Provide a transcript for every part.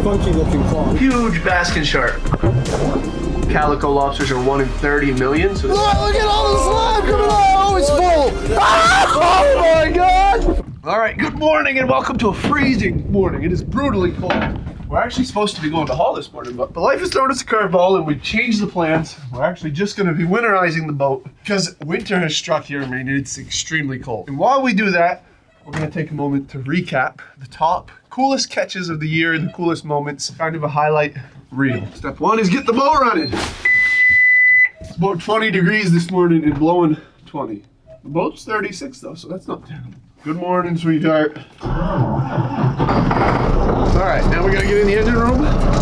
funky looking claw. Huge basking shark. Calico lobsters are 1 in 30 million. So look at all the slime coming out! Oh, it's full! Ah! Oh my god! All right, good morning and welcome to a freezing morning. It is brutally cold. We're actually supposed to be going to haul this morning, but life has thrown us a curveball and we've changed the plans. We're actually just going to be winterizing the boat because winter has struck here in Maine and it's extremely cold. And while we do that, we're going to take a moment to recap the top coolest catches of the year and the coolest moments, kind of a highlight reel. Step one is get the boat running. It's about 20 degrees this morning and blowing 20. The boat's 36 though, so that's not terrible. Good morning, sweetheart. All right, now we gotta get in the engine room,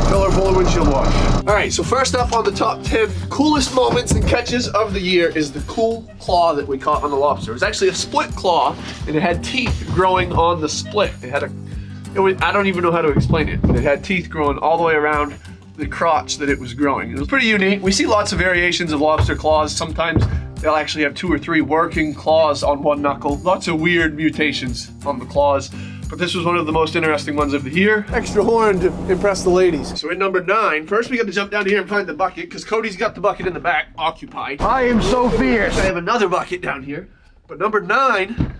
fill her full of windshield wash. All right, so first up on the top 10 coolest moments and catches of the year is the cool claw that we caught on the lobster. It was actually a split claw, and it had teeth growing on the split. I don't even know how to explain it, but it had teeth growing all the way around the crotch that it was growing. It was pretty unique. We see lots of variations of lobster claws. Sometimes they'll actually have 2 or 3 working claws on one knuckle. Lots of weird mutations on the claws, but this was one of the most interesting ones of the year. Extra horn to impress the ladies. So in number 9, first we got to jump down here and find the bucket, because Cody's got the bucket in the back, occupied. I am so fierce. I have another bucket down here, but number 9,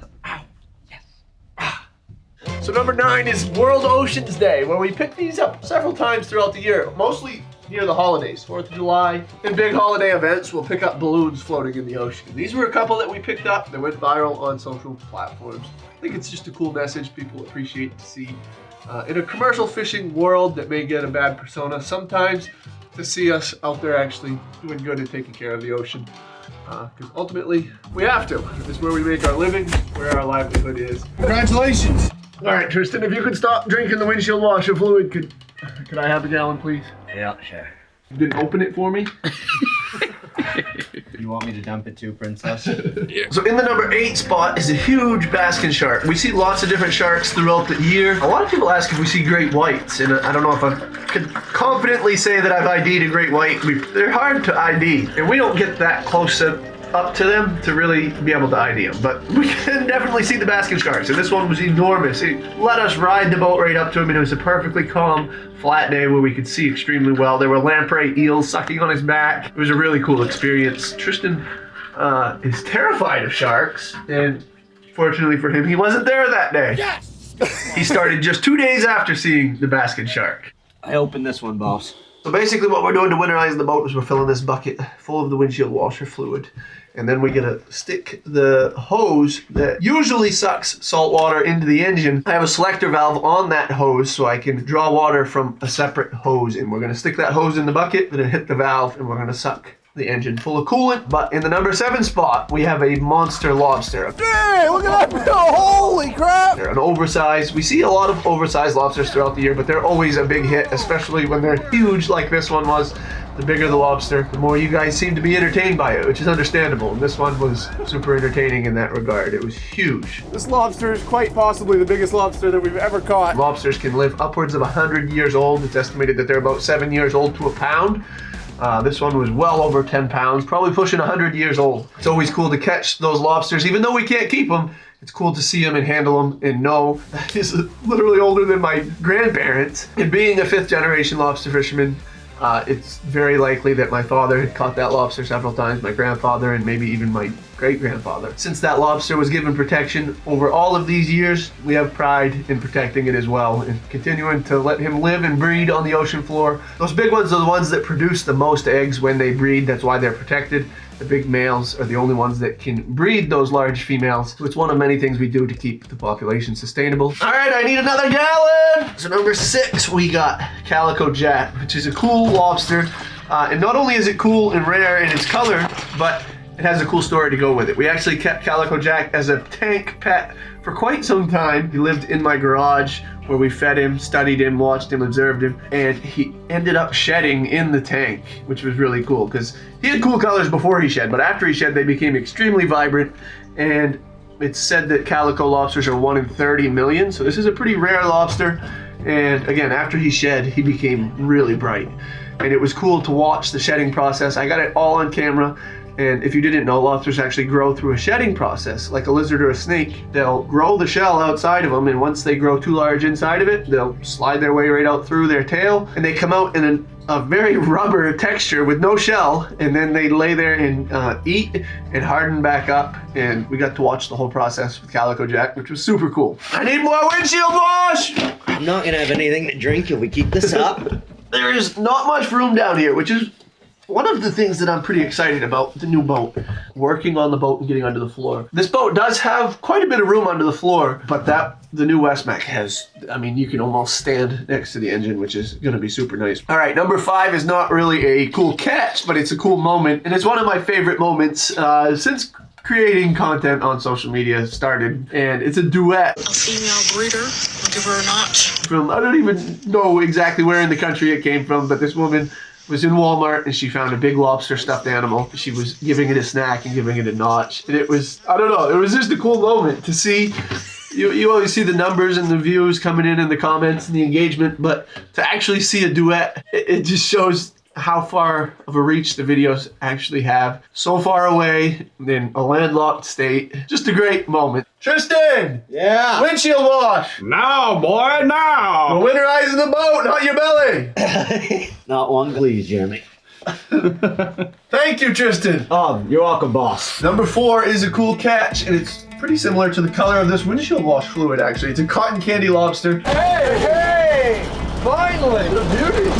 so number 9 is World Oceans Day, where we pick these up several times throughout the year, mostly near the holidays, 4th of July. In big holiday events, we'll pick up balloons floating in the ocean. These were a couple that we picked up that went viral on social platforms. I think it's just a cool message people appreciate to see. In a commercial fishing world that may get a bad persona, sometimes to see us out there actually doing good and taking care of the ocean. Because ultimately, we have to. It's where we make our living, where our livelihood is. Congratulations! All right, Tristan, if you could stop drinking the windshield washer fluid, could I have a gallon, please? Yeah, sure. You didn't open it for me? You want me to dump it too, princess? Yeah. So in the number 8 spot is a huge basking shark. We see lots of different sharks throughout the year. A lot of people ask if we see great whites, and I don't know if I could confidently say that I've ID'd a great white. They're hard to ID, and we don't get that close up to them to really be able to ID them, but we can definitely see the basking sharks, and this one was enormous. It let us ride the boat right up to him, and it was a perfectly calm, flat day where we could see extremely well. There were lamprey eels sucking on his back. It was a really cool experience. Tristan is terrified of sharks, and fortunately for him, he wasn't there that day. Yes! He started just 2 days after seeing the basking shark. I opened this one, boss. So basically what we're doing to winterize the boat is we're filling this bucket full of the windshield washer fluid. And then we get to stick the hose that usually sucks salt water into the engine. I have a selector valve on that hose so I can draw water from a separate hose. And we're going to stick that hose in the bucket, then hit the valve, and we're going to suck the engine full of coolant. But in the number 7 spot, we have a monster lobster. Hey, look at that! Holy crap! They're an oversized. We see a lot of oversized lobsters throughout the year, but they're always a big hit, especially when they're huge like this one was. The bigger the lobster, the more you guys seem to be entertained by it, which is understandable. And this one was super entertaining in that regard. It was huge. This lobster is quite possibly the biggest lobster that we've ever caught. Lobsters can live upwards of 100 years old. It's estimated that they're about 7 years old to a pound. This one was well over 10 pounds, probably pushing 100 years old. It's always cool to catch those lobsters, even though we can't keep them. It's cool to see them and handle them and know that he's literally older than my grandparents. And being a 5th generation lobster fisherman, it's very likely that my father had caught that lobster several times, my grandfather, and maybe even my great-grandfather. Since that lobster was given protection over all of these years, we have pride in protecting it as well and continuing to let him live and breed on the ocean floor. Those big ones are the ones that produce the most eggs when they breed. That's why they're protected. The big males are the only ones that can breed those large females. So it's one of many things we do to keep the population sustainable. All right, I need another gallon. So number 6, we got Calico Jack, which is a cool lobster. And not only is it cool and rare in its color, but it has a cool story to go with it. We actually kept Calico Jack as a tank pet for quite some time. He lived in my garage where we fed him, studied him, watched him, observed him, and he ended up shedding in the tank, which was really cool because he had cool colors before he shed, but after he shed, they became extremely vibrant. And it's said that calico lobsters are 1 in 30 million, so this is a pretty rare lobster. And again, after he shed, he became really bright. And it was cool to watch the shedding process. I got it all on camera. And if you didn't know, lobsters actually grow through a shedding process. Like a lizard or a snake, they'll grow the shell outside of them, and once they grow too large inside of it, they'll slide their way right out through their tail, and they come out in a very rubber texture with no shell, and then they lay there and eat and harden back up. And we got to watch the whole process with Calico Jack, which was super cool. I need more windshield wash! I'm not gonna have anything to drink if we keep this up. There is not much room down here, which is one of the things that I'm pretty excited about the new boat. Working on the boat and getting under the floor. This boat does have quite a bit of room under the floor, but the new Westmac has, I mean, you can almost stand next to the engine, which is gonna be super nice. All right, number 5 is not really a cool catch, but it's a cool moment, and it's one of my favorite moments since creating content on social media started, and it's a duet. A female breeder, I'll give her a notch. From, I don't even know exactly where in the country it came from, but this woman was in Walmart and she found a big lobster stuffed animal. She was giving it a snack and giving it a notch. And it was, I don't know, it was just a cool moment to see. You always see the numbers and the views coming in and the comments and the engagement, but to actually see a duet, it just shows how far of a reach the videos actually have. So far away in a landlocked state. Just a great moment. Tristan! Yeah. Windshield wash! Now, boy, now! We're winterizing the boat, not your belly! Not one, please, Jeremy. Thank you, Tristan. Oh, you're welcome, boss. Number 4 is a cool catch, and it's pretty similar to the color of this windshield wash fluid, actually. It's a cotton candy lobster. Hey! Finally! What a beauty!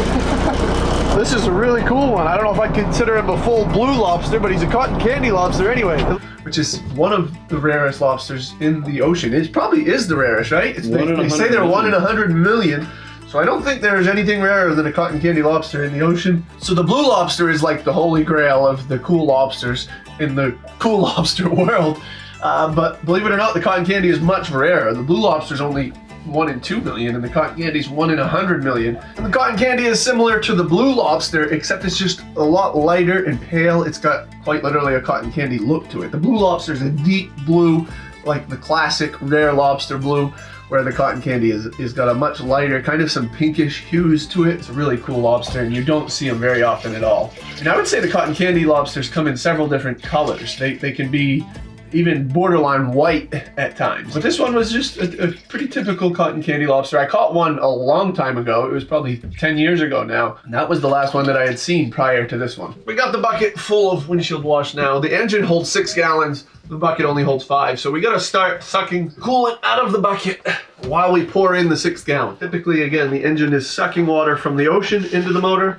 This is a really cool one. I don't know if I'd consider him a full blue lobster, but he's a cotton candy lobster anyway. Which is one of the rarest lobsters in the ocean. It probably is the rarest, right? They say they're 1 in 100 million. So I don't think there's anything rarer than a cotton candy lobster in the ocean. So the blue lobster is like the holy grail of the cool lobsters in the cool lobster world. But believe it or not, the cotton candy is much rarer. The blue lobster is only 1 in 2 million, and the cotton candy is 1 in 100 million. And the cotton candy is similar to the blue lobster, except it's just a lot lighter and pale. It's got quite literally a cotton candy look to it. The blue lobster is a deep blue, like the classic rare lobster blue, where the cotton candy is got a much lighter, kind of some pinkish hues to it. It's a really cool lobster, and you don't see them very often at all. And I would say the cotton candy lobsters come in several different colors. They can be even borderline white at times. But this one was just a pretty typical cotton candy lobster. I caught one a long time ago. It was probably 10 years ago now. And that was the last one that I had seen prior to this one. We got the bucket full of windshield wash now. The engine holds 6 gallons. The bucket only holds 5. So we gotta start sucking coolant out of the bucket while we pour in the 6 gallon. Typically, again, the engine is sucking water from the ocean into the motor.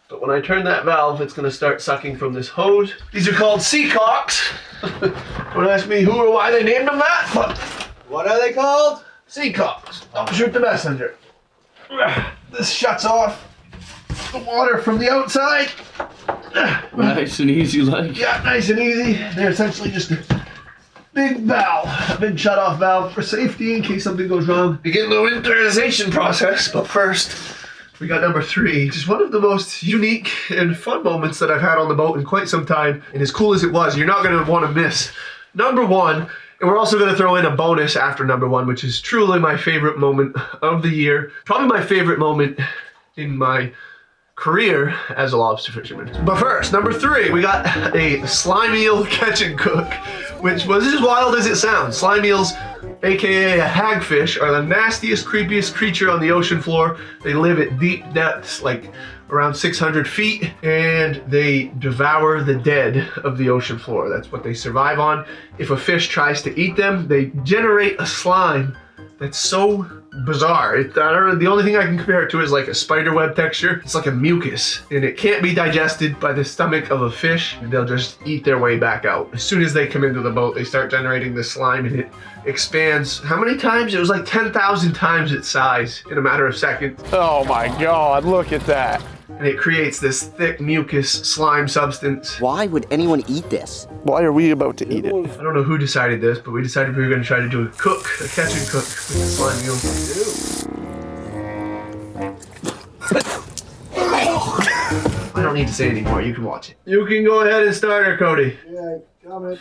But when I turn that valve, it's gonna start sucking from this hose. These are called seacocks. Don't ask me who or why they named them that, but What are they called? seacocks. Don't shoot the messenger. This shuts off the water from the outside. Nice and easy like. Yeah, nice and easy. They're essentially just a big valve, a big shut-off valve for safety in case something goes wrong. Begin the winterization process, but first, we got number 3, which is one of the most unique and fun moments that I've had on the boat in quite some time. And as cool as it was, you're not gonna wanna miss number 1. And we're also gonna throw in a bonus after number 1, which is truly my favorite moment of the year. Probably my favorite moment in my career as a lobster fisherman. But first, number 3, we got a slime eel catch and cook, which was as wild as it sounds. Slime eels, aka a hagfish, are the nastiest, creepiest creature on the ocean floor. They live at deep depths, like around 600 feet, and they devour the dead of the ocean floor. That's what they survive on. If a fish tries to eat them, they generate a slime that's so bizarre. I don't know, the only thing I can compare it to is like a spider web texture. It's like a mucus, and it can't be digested by the stomach of a fish. They'll just eat their way back out. As soon as they come into the boat, they start generating this slime, and it expands. How many times? It was like 10,000 times its size in a matter of seconds. Oh my God, look at that. And it creates this thick mucus slime substance. Why would anyone eat this? Why are we about to eat it? I don't know who decided this, but we decided we were going to try to do a catch and cook with the slime eel. I don't need to say anymore. You can watch it. You can go ahead and start her, Cody. Yeah, coming.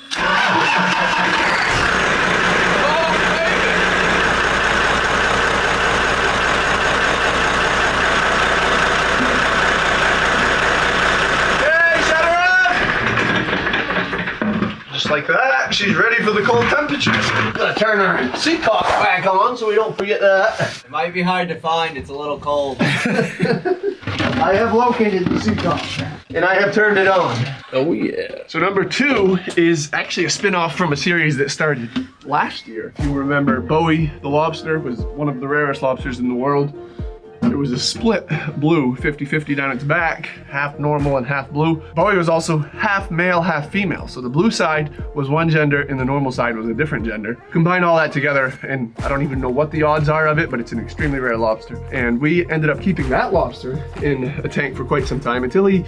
Just like that, she's ready for the cold temperatures. Gotta turn our sea caulk back on so we don't forget that. It might be hard to find, it's a little cold. I have located the sea caulk and I have turned it on. Oh yeah. So number 2 is actually a spin-off from a series that started last year. If you remember, Bowie the lobster was one of the rarest lobsters in the world. It was a split blue, 50-50 down its back, half normal and half blue. Bowie was also half male, half female. So the blue side was one gender and the normal side was a different gender. Combine all that together and I don't even know what the odds are of it, but it's an extremely rare lobster. And we ended up keeping that lobster in a tank for quite some time until it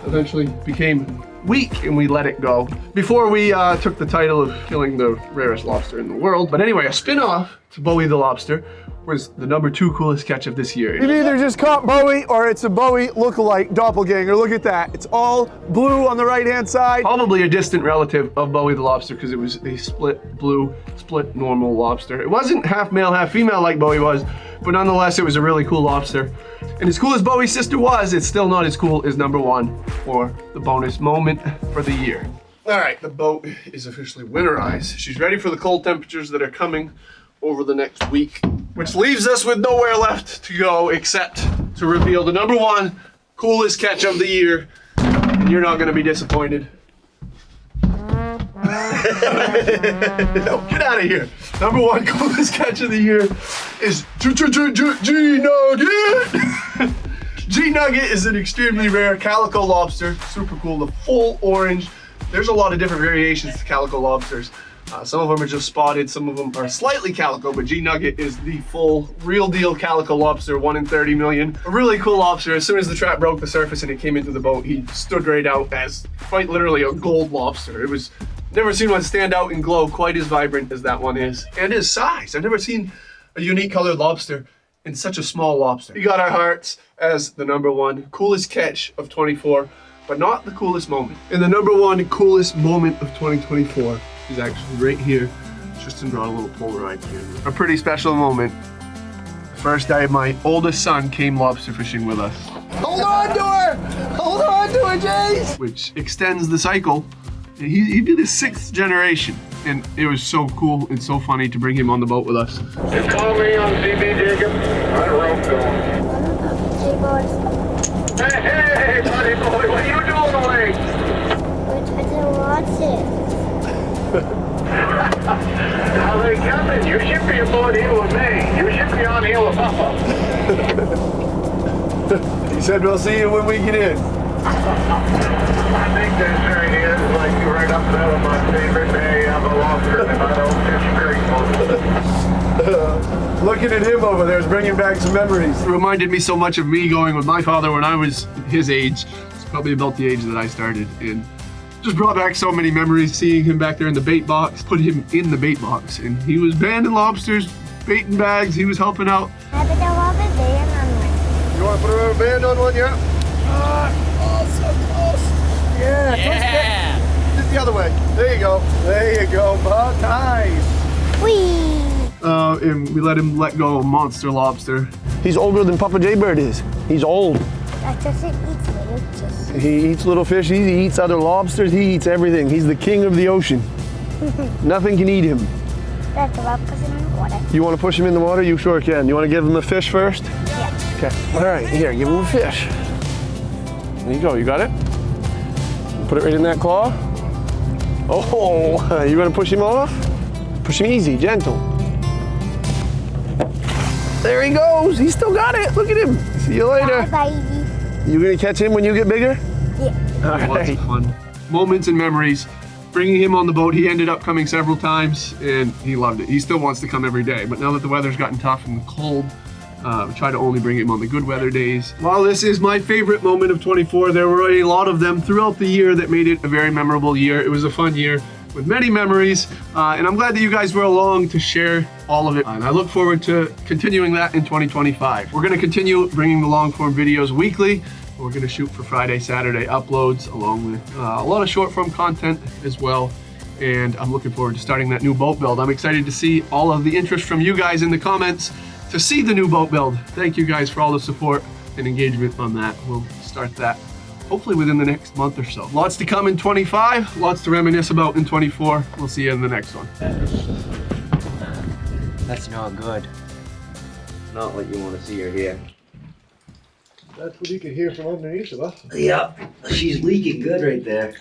eventually became weak and we let it go before we took the title of killing the rarest lobster in the world. But anyway, a spin-off to Bowie the lobster was the number 2 coolest catch of this year. You've either just caught Bowie or it's a Bowie lookalike doppelganger. Look at that. It's all blue on the right-hand side. Probably a distant relative of Bowie the lobster because it was a split blue, split normal lobster. It wasn't half male, half female like Bowie was, but nonetheless, it was a really cool lobster. And as cool as Bowie's sister was, it's still not as cool as number 1 for the bonus moment for the year. All right, the boat is officially winterized. She's ready for the cold temperatures that are coming over the next week, which leaves us with nowhere left to go except to reveal the number 1 coolest catch of the year. And you're not gonna be disappointed. No, get out of here. Number 1 coolest catch of the year is G Nugget. G Nugget is an extremely rare calico lobster. Super cool, the full orange. There's a lot of different variations to calico lobsters. Some of them are just spotted, some of them are slightly calico, but G Nugget is the full, real deal calico lobster, 1 in 30 million. A really cool lobster. As soon as the trap broke the surface and it came into the boat, he stood right out as quite literally a gold lobster. It was, never seen one stand out and glow quite as vibrant as that one is. And his size. I've never seen a unique colored lobster in such a small lobster. He got our hearts as the number 1 coolest catch of 24, but not the coolest moment. And the number 1 coolest moment of 2024 is actually right here. Tristan brought a little Polaroid camera. A pretty special moment. The first day my oldest son came lobster fishing with us. Hold on to her! Hold on to her, Jace! Which extends the cycle. He'd be the 6th generation. And it was so cool and so funny to bring him on the boat with us. You call me on CB, Jacob. I rope going. Hey, buddy boy, what are you doing away? We're trying to watch it. Now they coming. You should be aboard here with me. You should be on here with Papa. He said we'll see you when we get in. I think that's right here. It's like right up there with my favorite day of a lobster if I don't fish great. Looking at him over there is bringing back some memories. It reminded me so much of me going with my father when I was his age. It's probably about the age that I started. And just brought back so many memories, seeing him back there in the bait box, put him in the bait box. And he was banding lobsters, baiting bags, he was helping out. I put a rubber band on one. You want to put a rubber band on one, yeah? Oh, so close. Yeah. Just the other way. There you go. There you go, bud. Nice. Whee! And we let him let go of monster lobster. He's older than Papa Jaybird is. He's old. That doesn't eat little fish. He eats little fish, he eats other lobsters, he eats everything. He's the king of the ocean. Nothing can eat him. That's about pushing in the water. You want to push him in the water? You sure can. You want to give him a fish first? Yeah. Okay. All right, here, give him a fish. There you go, you got it? Put it right in that claw. Oh, you gonna push him off? Push him easy, gentle. There he goes, he still got it. Look at him. See you later. Bye, baby. You gonna catch him when you get bigger? Yeah. All Lots right. of fun. Moments and memories. Bringing him on the boat, he ended up coming several times and he loved it. He still wants to come every day, but now that the weather's gotten tough and cold, we try to only bring him on the good weather days. While this is my favorite moment of 24, there were a lot of them throughout the year that made it a very memorable year. It was a fun year with many memories, and I'm glad that you guys were along to share all of it. And I look forward to continuing that in 2025. We're gonna continue bringing the long form videos weekly. We're gonna shoot for Friday, Saturday uploads, along with a lot of short form content as well. And I'm looking forward to starting that new boat build. I'm excited to see all of the interest from you guys in the comments to see the new boat build. Thank you guys for all the support and engagement on that. We'll start that hopefully within the next month or so. Lots to come in 25, lots to reminisce about in 24. We'll see you in the next one. That's not good. Not what you want to see or hear. That's what you can hear from underneath of us. Yep, she's leaking good right there.